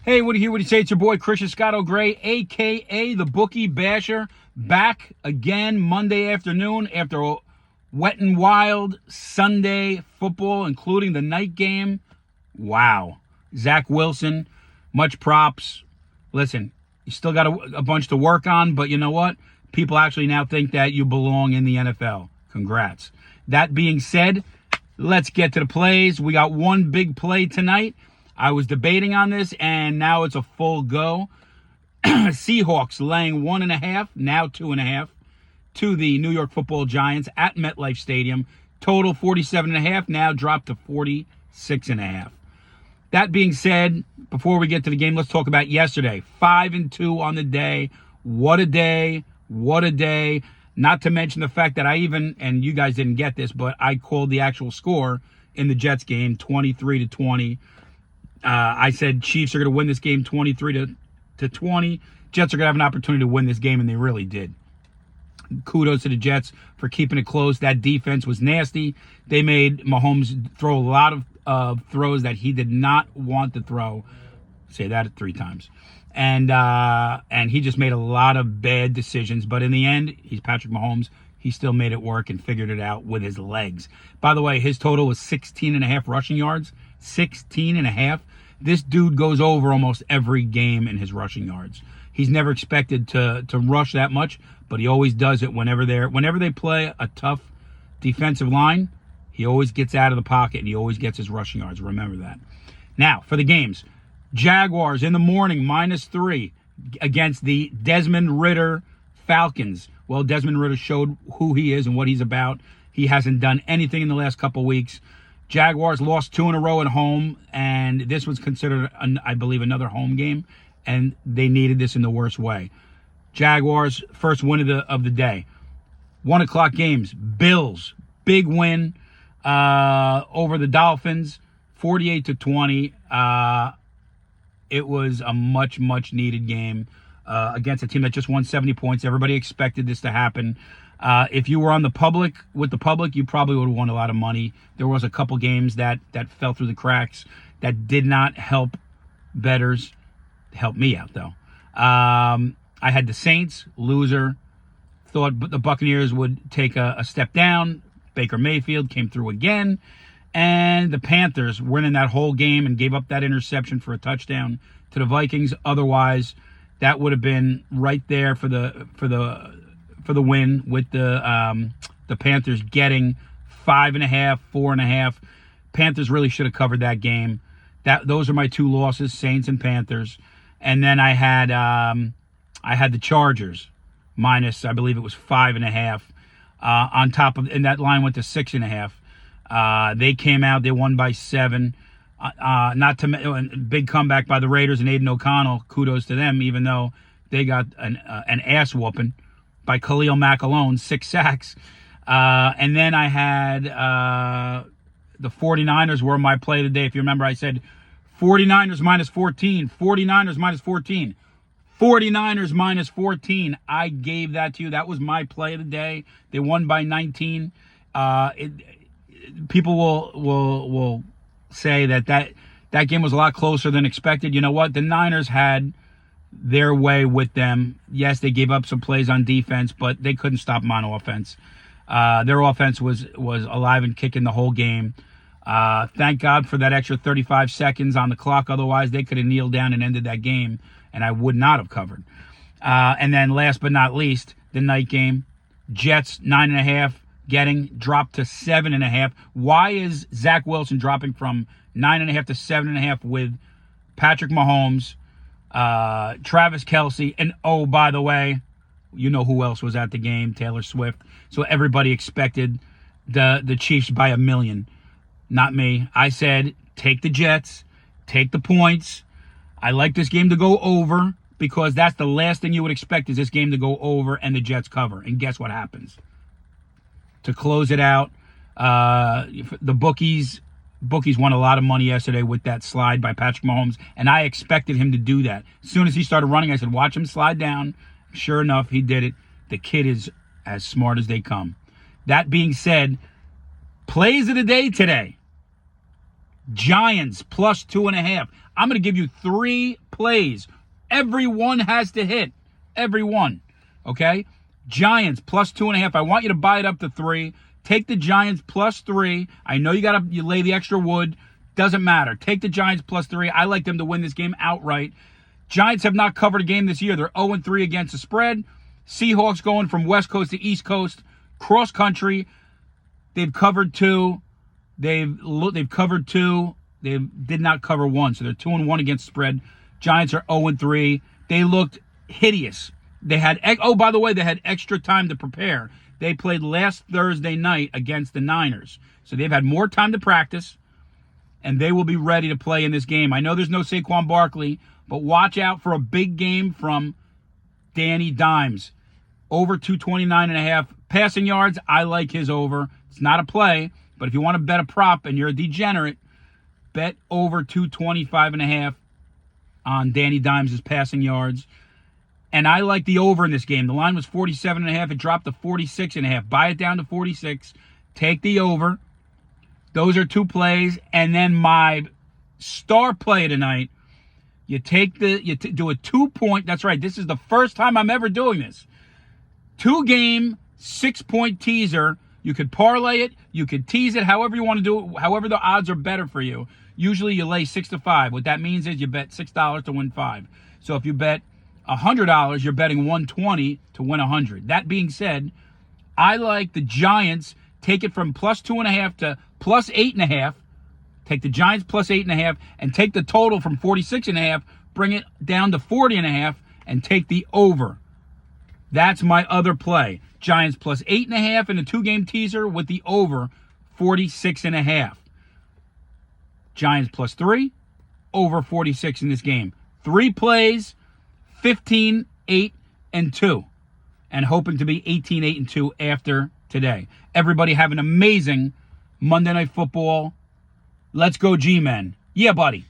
Hey, what do you hear? What do you say? It's your boy Christian Scott O'Gray, a.k.a. the Bookie Basher, back again Monday afternoon after a wet and wild Sunday football, including the night game. Wow. Zach Wilson, much props. Listen, you still got a bunch to work on, but you know what? People actually now think that you belong in the NFL. Congrats. That being said, let's get to the plays. We got one big play tonight. I was debating on this, and now it's a full go. Seahawks laying 1.5, now 2.5, to the New York Football Giants at MetLife Stadium. Total 47.5, now dropped to 46.5. That being said, before we get to the game, let's talk about yesterday. 5-2 on the day. What a day. What a day. Not to mention the fact that and you guys didn't get this, but I called the actual score in the Jets game, 23-20. I said Chiefs are going to win this game 23-20. Jets are going to have an opportunity to win this game, and they really did. Kudos to the Jets for keeping it close. That defense was nasty. They made Mahomes throw a lot of throws that he did not want to throw. Say that 3 times. And he just made a lot of bad decisions. But in the end, he's Patrick Mahomes. He still made it work and figured it out with his legs. By the way, his total was 16.5 rushing yards. 16.5. This dude goes over almost every game in his rushing yards. He's never expected to rush that much, but he always does it whenever they play a tough defensive line. He always gets out of the pocket and he always gets his rushing yards. Remember that. Now, for the games. Jaguars in the morning, -3 against the Desmond Ridder Falcons. Well, Desmond Ridder showed who he is and what he's about. He hasn't done anything in the last couple weeks. Jaguars lost 2 in a row at home, and this was considered, I believe, another home game, and they needed this in the worst way. Jaguars, first win of the day. 1 o'clock games. Bills, big win over the Dolphins, 48-20. It was a much, much needed game against a team that just won 70 points. Everybody expected this to happen. If you were on with the public, you probably would have won a lot of money. There was a couple games that fell through the cracks that did not help bettors. Help me out, though. I had the Saints, loser. Thought the Buccaneers would take a step down. Baker Mayfield came through again. And the Panthers winning that whole game and gave up that interception for a touchdown to the Vikings. Otherwise, that would have been right there for the win, with the Panthers getting 5.5, 4.5. Panthers really should have covered that game. Those are my 2 losses, Saints and Panthers. And then I had the Chargers minus, I believe it was 5.5. On top of, and that line went to 6.5. They came out, they won by 7. Big comeback by the Raiders and Aiden O'Connell. Kudos to them, even though they got an ass whooping by Khalil Mack alone, 6 sacks. And then I had the 49ers were my play of the day. If you remember, I said 49ers -14, 49ers -14, 49ers -14. I gave that to you. That was my play of the day. They won by 19. People will say that game was a lot closer than expected. You know what? The Niners had their way with them. Yes, they gave up some plays on defense, but they couldn't stop them on offense. Their offense was alive and kicking the whole game. Thank God for that extra 35 seconds on the clock. Otherwise, they could have kneeled down and ended that game, and I would not have covered. And then last but not least, the night game. Jets, 9.5, dropped to 7.5. Why is Zach Wilson dropping from 9.5 to 7.5 with Patrick Mahomes, Travis Kelce, and oh, by the way, you know who else was at the game? Taylor Swift. So everybody expected the Chiefs by 1 million. Not me. I said, take the Jets, take the points. I like this game to go over because that's the last thing you would expect is this game to go over and the Jets cover. And guess what happens? To close it out, the bookies won a lot of money yesterday with that slide by Patrick Mahomes, and I expected him to do that. As soon as he started running, I said, watch him slide down. Sure enough, he did it. The kid is as smart as they come. That being said, plays of the day today. Giants plus 2.5. I'm going to give you 3 plays. Every one has to hit. Every one. Okay? Giants plus 2.5. I want you to buy it up to 3. Take the Giants plus 3. I know you lay the extra wood. Doesn't matter. Take the Giants plus 3. I like them to win this game outright. Giants have not covered a game this year. They're 0-3 against the spread. Seahawks going from West Coast to East Coast. Cross country. They've covered 2. They've covered 2. They did not cover 1, so they're 2-1 against the spread. Giants are 0-3. They looked hideous. They had, by the way, they had extra time to prepare. They played last Thursday night against the Niners. So they've had more time to practice, and they will be ready to play in this game. I know there's no Saquon Barkley, but watch out for a big game from Danny Dimes. Over 229.5 passing yards. I like his over. It's not a play, but if you want to bet a prop and you're a degenerate, bet over 225.5 on Danny Dimes' passing yards. And I like the over in this game. The line was 47.5. It dropped to 46.5. Buy it down to 46. Take the over. Those are 2 plays. And then my star play tonight, you do a 2-point. That's right. This is the first time I'm ever doing this. 2-game, 6-point teaser. You could parlay it. You could tease it however you want to do it, however the odds are better for you. Usually you lay 6 to 5. What that means is you bet $6 to win 5. So if you bet $100, you're betting $120 to win $100. That being said, I like the Giants. Take it from plus 2.5 to plus 8.5. Take the Giants plus 8.5 and take the total from 46.5. Bring it down to 40.5 and take the over. That's my other play. Giants plus 8.5 in a 2-game teaser with the over 46.5. Giants plus 3, over 46 in this game. 3 plays, 15, 8, and 2. And hoping to be 18, 8, and 2 after today. Everybody have an amazing Monday Night Football. Let's go G-Men. Yeah, buddy.